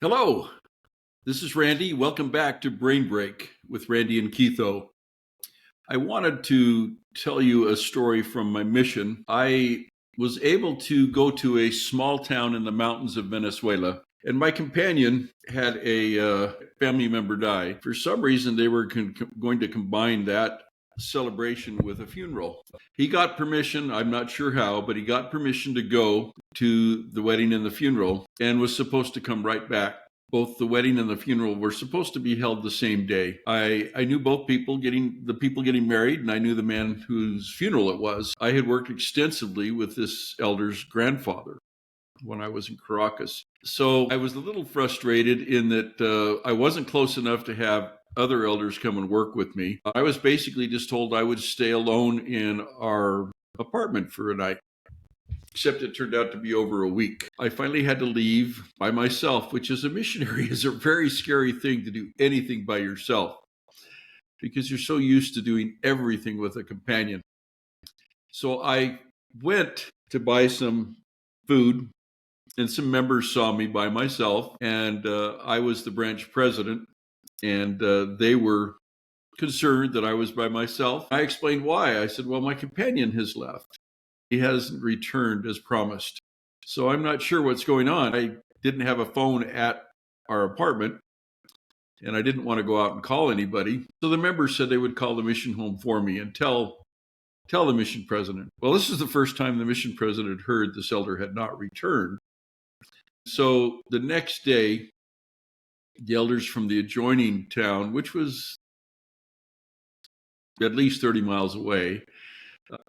Hello, this is Randy. Welcome back to Brain Break with Randy and Keitho. I wanted to tell you a story from my mission. I was able to go to a small town in the mountains of Venezuela, and my companion had a family member die. For some reason, they were going to combine that celebration with a funeral. He got permission, I'm not sure how, but he got permission to go to the wedding and the funeral and was supposed to come right back. Both the wedding and the funeral were supposed to be held the same day. I knew both people getting married, and I knew the man whose funeral it was. I had worked extensively with this elder's grandfather when I was in Caracas. So I was a little frustrated in that I wasn't close enough to have other elders come and work with me. I was basically just told I would stay alone in our apartment for a night, except it turned out to be over a week. I finally had to leave by myself, which as a missionary is a very scary thing to do anything by yourself because you're so used to doing everything with a companion. So I went to buy some food, and some members saw me by myself, and I was the branch president, and they were concerned that I was by myself. I explained why. I said, well, my companion has left. He hasn't returned as promised. So I'm not sure what's going on. I didn't have a phone at our apartment, and I didn't want to go out and call anybody. So the members said they would call the mission home for me and tell the mission president. Well, this is the first time the mission president heard this elder had not returned. So the next day, the elders from the adjoining town, which was at least 30 miles away,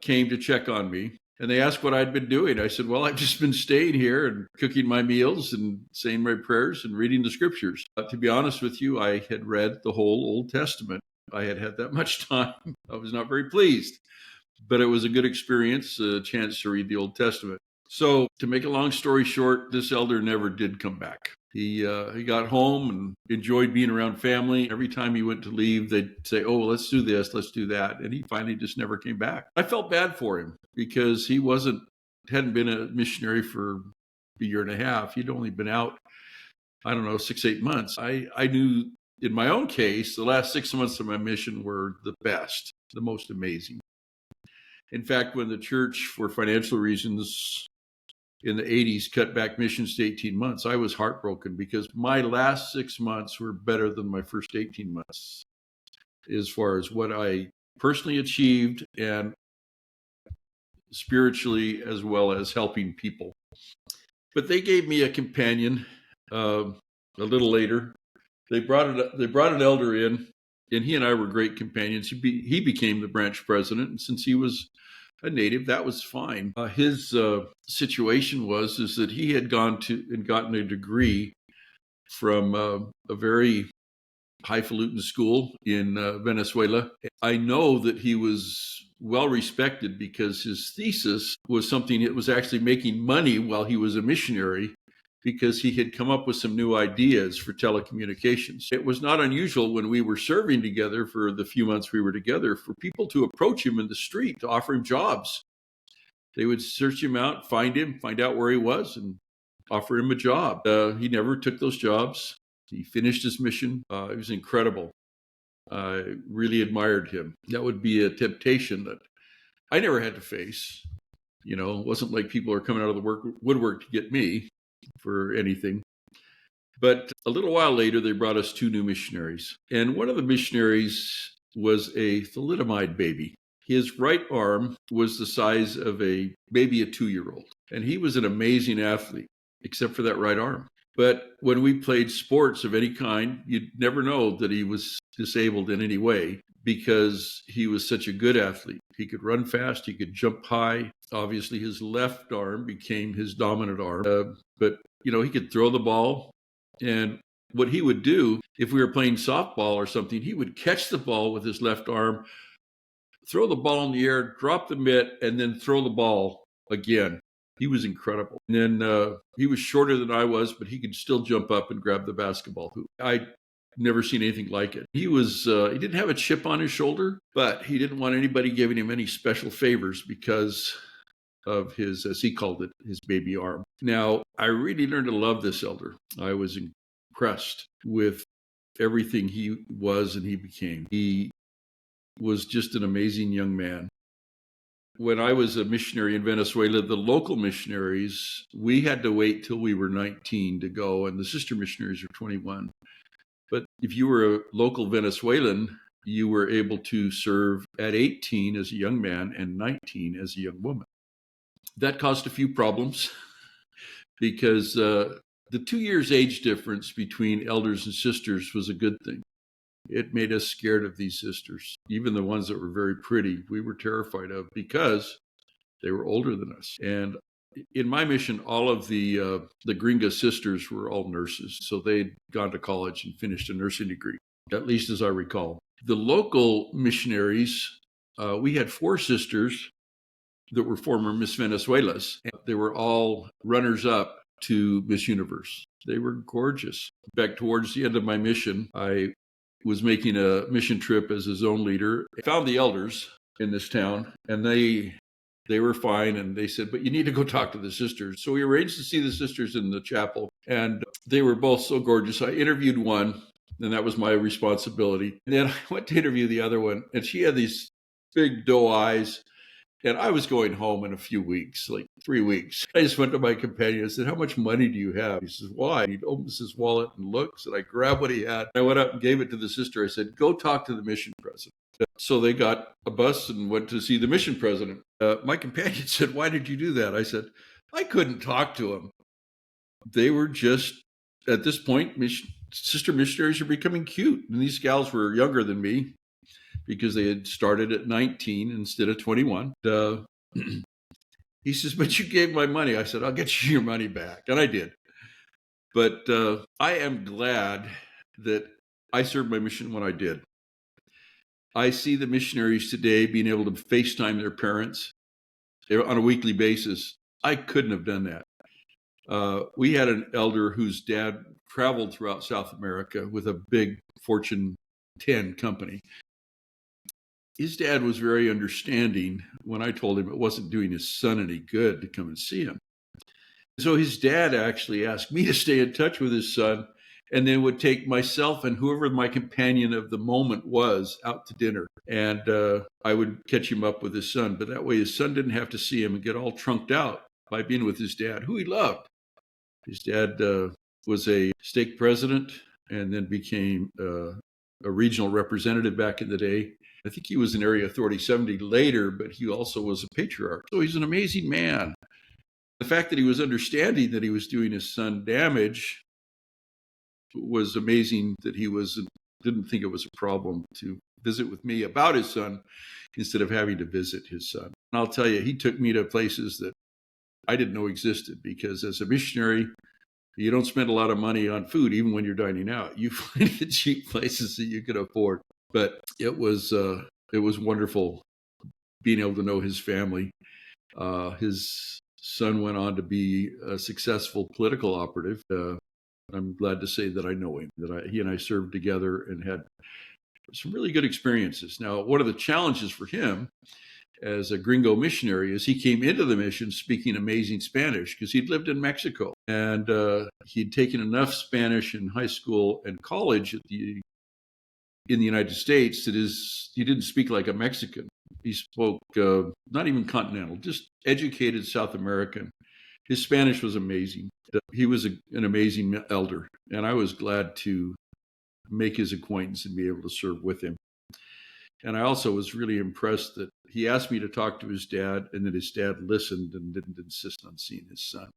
came to check on me. And they asked what I'd been doing. I said, well, I've just been staying here and cooking my meals and saying my prayers and reading the scriptures. To be honest with you, I had read the whole Old Testament. I had had that much time. I was not very pleased, but it was a good experience, a chance to read the Old Testament. So to make a long story short, this elder never did come back. He got home and enjoyed being around family. Every time he went to leave, they'd say, oh, let's do this, let's do that. And he finally just never came back. I felt bad for him because he hadn't been a missionary for a year and a half. He'd only been out, 6, 8 months. I knew in my own case, the last 6 months of my mission were the best, the most amazing. In fact, when the church, for financial reasons, in the 80s cut back missions to 18 months, I was heartbroken because my last 6 months were better than my first 18 months as far as what I personally achieved and spiritually, as well as helping people. But they gave me a companion a little later. They brought an elder in, and he and I were great companions. He became the branch president, and since he was a native, that was fine. His situation is that he had gone to and gotten a degree from a very highfalutin school in Venezuela. I know that he was well respected because his thesis was something that was actually making money while he was a missionary, because he had come up with some new ideas for telecommunications. It was not unusual when we were serving together for the few months we were together for people to approach him in the street to offer him jobs. They would search him out, find out where he was, and offer him a job. He never took those jobs. He finished his mission. It was incredible. I really admired him. That would be a temptation that I never had to face. It wasn't like people are coming out of the woodwork to get me for anything. But a little while later, they brought us 2 new missionaries. And one of the missionaries was a thalidomide baby. His right arm was the size of a 2-year-old. And he was an amazing athlete, except for that right arm. But when we played sports of any kind, you'd never know that he was disabled in any way because he was such a good athlete. He could run fast, he could jump high. Obviously, his left arm became his dominant arm. But he could throw the ball. And what he would do, if we were playing softball or something, he would catch the ball with his left arm, throw the ball in the air, drop the mitt, and then throw the ball again. He was incredible. And then he was shorter than I was, but he could still jump up and grab the basketball hoop. I never seen anything like it. He didn't have a chip on his shoulder, but he didn't want anybody giving him any special favors because of his, as he called it, his baby arm. Now, I really learned to love this elder. I was impressed with everything he was and he became. He was just an amazing young man. When I was a missionary in Venezuela, the local missionaries, we had to wait till we were 19 to go, and the sister missionaries were 21. But if you were a local Venezuelan, you were able to serve at 18 as a young man and 19 as a young woman. That caused a few problems because the 2 years age difference between elders and sisters was a good thing. It made us scared of these sisters, even the ones that were very pretty. We were terrified of because they were older than us. And in my mission, all of the Gringa sisters were all nurses, so they'd gone to college and finished a nursing degree, at least as I recall. The local missionaries, we had 4 sisters that were former Miss Venezuelas. And they were all runners-up to Miss Universe. They were gorgeous. Back towards the end of my mission, I was making a mission trip as a zone leader. I found the elders in this town, and they were fine, and they said, but you need to go talk to the sisters. So we arranged to see the sisters in the chapel, and they were both so gorgeous. I interviewed one, and that was my responsibility. And then I went to interview the other one, and she had these big doe eyes, and I was going home in a few weeks, like 3 weeks. I just went to my companion and said, how much money do you have? He says, why? He opens his wallet and looks, and I grabbed what he had. I went up and gave it to the sister. I said, go talk to the mission president. So they got a bus and went to see the mission president. My companion said, why did you do that? I said, I couldn't talk to him. They were just, at this point, sister missionaries are becoming cute. And these gals were younger than me, because they had started at 19 instead of 21. He says, but you gave my money. I said, I'll get you your money back. And I did. But I am glad that I served my mission when I did. I see the missionaries today being able to FaceTime their parents on a weekly basis. I couldn't have done that. We had an elder whose dad traveled throughout South America with a big Fortune 10 company. His dad was very understanding when I told him it wasn't doing his son any good to come and see him. So his dad actually asked me to stay in touch with his son, and then would take myself and whoever my companion of the moment was out to dinner. And I would catch him up with his son. But that way his son didn't have to see him and get all trunked out by being with his dad, who he loved. His dad was a stake president and then became a regional representative back in the day. I think he was in Area Authority 70 later, but he also was a patriarch. So he's an amazing man. The fact that he was understanding that he was doing his son damage was amazing, that he didn't think it was a problem to visit with me about his son instead of having to visit his son. And I'll tell you, he took me to places that I didn't know existed, because as a missionary, you don't spend a lot of money on food, even when you're dining out. You find the cheap places that you could afford. But it was wonderful being able to know his family. His son went on to be a successful political operative. I'm glad to say that I know him, that he and I served together and had some really good experiences. Now, one of the challenges for him as a gringo missionary is he came into the mission speaking amazing Spanish, because he'd lived in Mexico, and he'd taken enough Spanish in high school and college in the United States that he didn't speak like a Mexican. He spoke not even continental, just educated South American. His Spanish was amazing. He was an amazing elder, and I was glad to make his acquaintance and be able to serve with him. And I also was really impressed that he asked me to talk to his dad, and that his dad listened and didn't insist on seeing his son.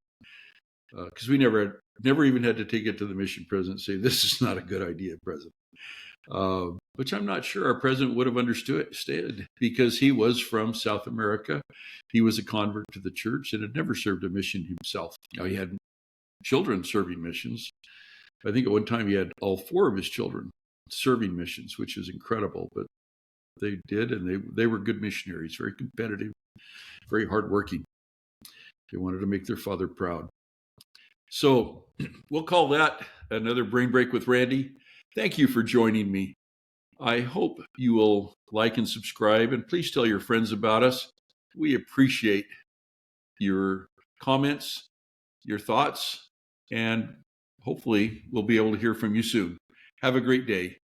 Because we never even had to take it to the mission president and say, this is not a good idea, President. Which I'm not sure our president would have understood, because he was from South America. He was a convert to the church and had never served a mission himself. Now, he had children serving missions. I think at one time he had all 4 of his children serving missions, which is incredible. But they did, and they were good missionaries, very competitive, very hardworking. They wanted to make their father proud. So we'll call that another Brain Break with Randy. Thank you for joining me. I hope you will like and subscribe, and please tell your friends about us. We appreciate your comments, your thoughts, and hopefully we'll be able to hear from you soon. Have a great day.